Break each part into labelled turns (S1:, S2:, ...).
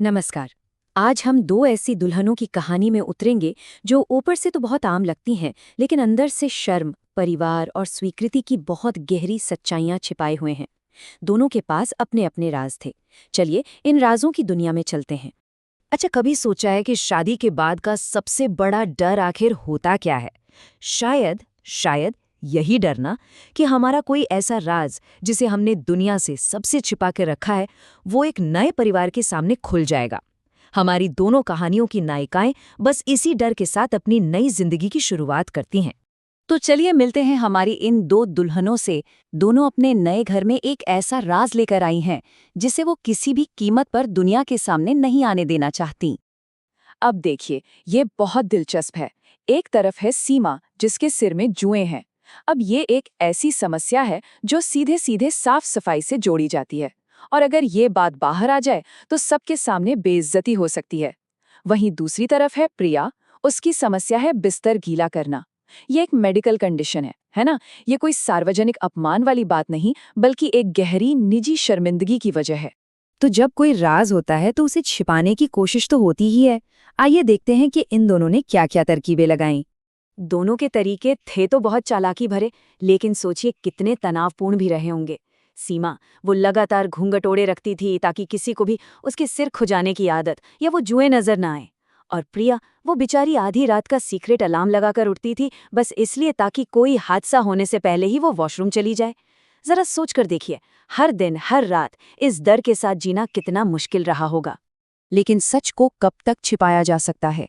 S1: नमस्कार। आज हम दो ऐसी दुल्हनों की कहानी में उतरेंगे जो ऊपर से तो बहुत आम लगती हैं, लेकिन अंदर से शर्म, परिवार और स्वीकृति की बहुत गहरी सच्चाइयां छिपाए हुए हैं। दोनों के पास अपने अपने राज थे। चलिए इन राजों की दुनिया में चलते हैं। अच्छा, कभी सोचा है कि शादी के बाद का सबसे बड़ा डर आखिर होता क्या है? शायद शायद यही डरना कि हमारा कोई ऐसा राज जिसे हमने दुनिया से सबसे छिपा के रखा है, वो एक नए परिवार के सामने खुल जाएगा। हमारी दोनों कहानियों की नायिकाएं बस इसी डर के साथ अपनी नई जिंदगी की शुरुआत करती हैं। तो चलिए मिलते हैं हमारी इन दो दुल्हनों से। दोनों अपने नए घर में एक ऐसा राज लेकर आई हैं जिसे वो किसी भी कीमत पर दुनिया के सामने नहीं आने देना चाहती। अब देखिए, ये बहुत दिलचस्प है। एक तरफ है सीमा, जिसके सिर में जुएं हैं। अब ये एक ऐसी समस्या है जो सीधे सीधे साफ सफाई से जोड़ी जाती है, और अगर ये बात बाहर आ जाए तो सबके सामने बेइज्जती हो सकती है। वहीं दूसरी तरफ है प्रिया। उसकी समस्या है बिस्तर गीला करना। ये एक मेडिकल कंडीशन है ना? ये कोई सार्वजनिक अपमान वाली बात नहीं, बल्कि एक गहरी निजी शर्मिंदगी की वजह है। तो जब कोई राज होता है तो उसे छिपाने की कोशिश तो होती ही है। आइए देखते हैं कि इन दोनों ने क्या-क्या तरकीबें लगाईं। दोनों के तरीके थे तो बहुत चालाकी भरे, लेकिन सोचिए कितने तनावपूर्ण भी रहे होंगे। सीमा, वो लगातार घूंघट ओढ़े रखती थी ताकि किसी को भी उसके सिर खुजाने की आदत या वो जुएं नजर ना आए। और प्रिया, वो बेचारी आधी रात का सीक्रेट अलार्म लगाकर उठती थी, बस इसलिए ताकि कोई हादसा होने से पहले ही वो वॉशरूम चली जाए। जरा सोच कर देखिए, हर दिन हर रात इस डर के साथ जीना कितना मुश्किल रहा होगा। लेकिन सच को कब तक छिपाया जा सकता है?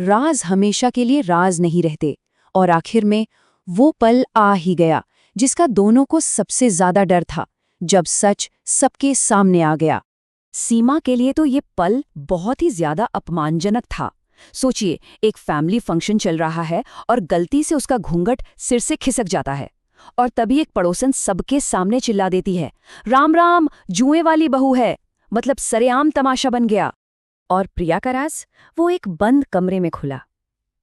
S1: राज हमेशा के लिए राज नहीं रहते, और आखिर में वो पल आ ही गया जिसका दोनों को सबसे ज्यादा डर था, जब सच सबके सामने आ गया। सीमा के लिए तो ये पल बहुत ही ज्यादा अपमानजनक था। सोचिए, एक फैमिली फंक्शन चल रहा है और गलती से उसका घूंघट सिर से खिसक जाता है, और तभी एक पड़ोसन सबके सामने चिल्ला देती है, राम राम, जुएं वाली बहू है। मतलब सरेआम तमाशा बन गया। और प्रिया का राज, वो एक बंद कमरे में खुला।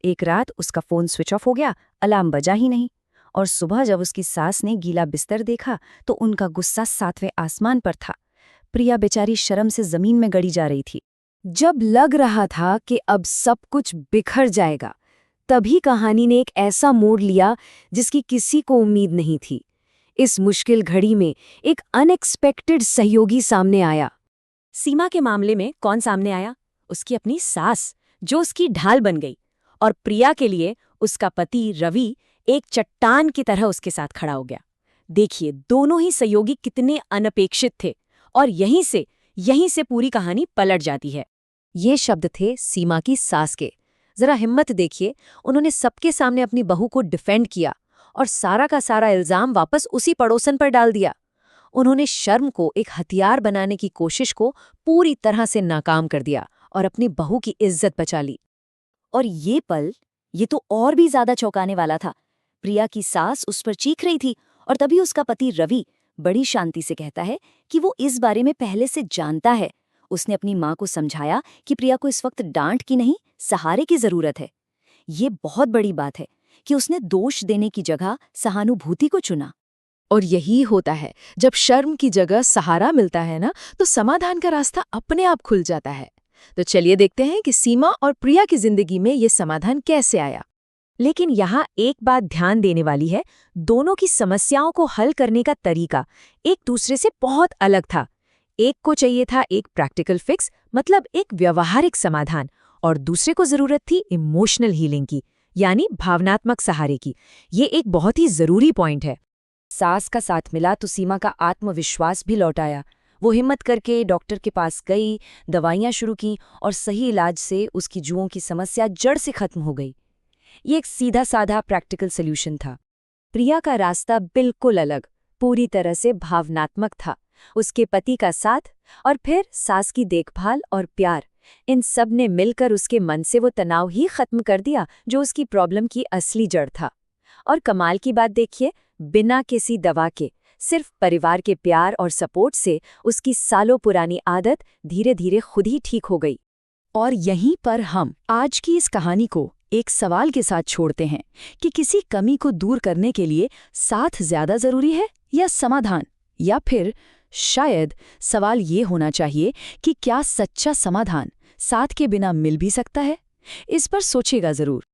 S1: एक रात उसका फोन स्विच ऑफ हो गया, अलार्म बजा ही नहीं, और सुबह जब उसकी सास ने गीला बिस्तर देखा तो उनका गुस्सा 7वें आसमान पर था। प्रिया बेचारी शर्म से जमीन में गड़ी जा रही थी। जब लग रहा था कि अब सब कुछ बिखर जाएगा, तभी कहानी ने एक ऐसा मोड़ लिया जिसकी किसी को उम्मीद नहीं थी। इस मुश्किल घड़ी में एक अनएक्सपेक्टेड सहयोगी सामने आया। सीमा के मामले में कौन सामने आया? उसकी अपनी सास, जो उसकी ढाल बन गई। और प्रिया के लिए उसका पति रवि एक चट्टान की तरह उसके साथ खड़ा हो गया। देखिए, दोनों ही सहयोगी कितने अनपेक्षित थे, और यहीं से पूरी कहानी पलट जाती है। ये शब्द थे सीमा की सास के। जरा हिम्मत देखिए, उन्होंने सबके सामने अपनी बहू को डिफेंड किया और सारा का सारा इल्जाम वापस उसी पड़ोसन पर डाल दिया। उन्होंने शर्म को एक हथियार बनाने की कोशिश को पूरी तरह से नाकाम कर दिया और अपनी बहू की इज्जत बचा ली। और ये पल, ये तो और भी ज्यादा चौंकाने वाला था। प्रिया की सास उस पर चीख रही थी, और तभी उसका पति रवि बड़ी शांति से कहता है कि वो इस बारे में पहले से जानता है। उसने अपनी माँ को समझाया कि प्रिया को इस वक्त डांट की नहीं, सहारे की जरूरत है। ये बहुत बड़ी बात है कि उसने दोष देने की जगह सहानुभूति को चुना। और यही होता है, जब शर्म की जगह सहारा मिलता है ना, तो समाधान का रास्ता अपने आप खुल जाता है। तो चलिए देखते हैं कि सीमा और प्रिया की जिंदगी में ये समाधान कैसे आया। लेकिन यहाँ एक बात ध्यान देने वाली है, दोनों की समस्याओं को हल करने का तरीका एक दूसरे से बहुत अलग था। एक को चाहिए था एक प्रैक्टिकल फिक्स, मतलब एक व्यवहारिक समाधान, और दूसरे को जरूरत थी इमोशनल हीलिंग की, यानी भावनात्मक सहारे की। ये एक बहुत ही जरूरी पॉइंट है। सास का साथ मिला तो सीमा का आत्मविश्वास भी लौट आया। वो हिम्मत करके डॉक्टर के पास गई, दवाइयाँ शुरू की, और सही इलाज से उसकी जुओं की समस्या जड़ से खत्म हो गई। ये एक सीधा साधा प्रैक्टिकल सॉल्यूशन था। प्रिया का रास्ता बिल्कुल अलग, पूरी तरह से भावनात्मक था। उसके पति का साथ और फिर सास की देखभाल और प्यार, इन सब ने मिलकर उसके मन से वो तनाव ही खत्म कर दिया जो उसकी प्रॉब्लम की असली जड़ था। और कमाल की बात देखिए, बिना किसी दवा के, सिर्फ परिवार के प्यार और सपोर्ट से उसकी सालों पुरानी आदत धीरे धीरे खुद ही ठीक हो गई। और यहीं पर हम आज की इस कहानी को एक सवाल के साथ छोड़ते हैं कि किसी कमी को दूर करने के लिए साथ ज्यादा जरूरी है या समाधान, या फिर
S2: शायद सवाल ये होना चाहिए कि क्या सच्चा समाधान साथ के बिना मिल भी सकता है? इस पर सोचिएगा ज़रूर।